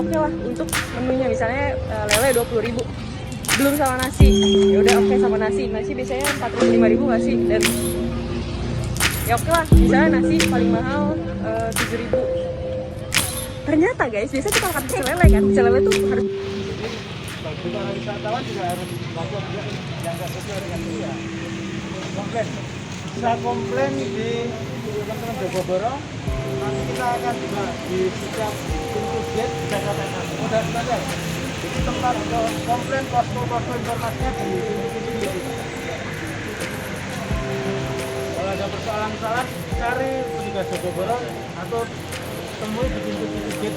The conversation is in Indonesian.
oke lah untuk menunya, misalnya lele 20.000 belum sama nasi, ya udah oke sama nasi biasanya 4.000 5.000 nggak sih, dan ya oke lah misalnya nasi paling mahal 7.000. Ternyata guys, biasanya kita makan pecel lele kan, pecel lele tuh harus bagi para wisatawan juga harus lapor juga yang nggak sesuai dengan dia. Komplain, bisa komplain di teman-teman Jogoboro. Nanti kita akan juga di setiap pintu gate bisa katakan mudah standar. Jadi tempat komplain posko informasinya di pintu gate. Kalau ada persoalan-persoalan, cari petugas Jogoboro atau temui di pintu gate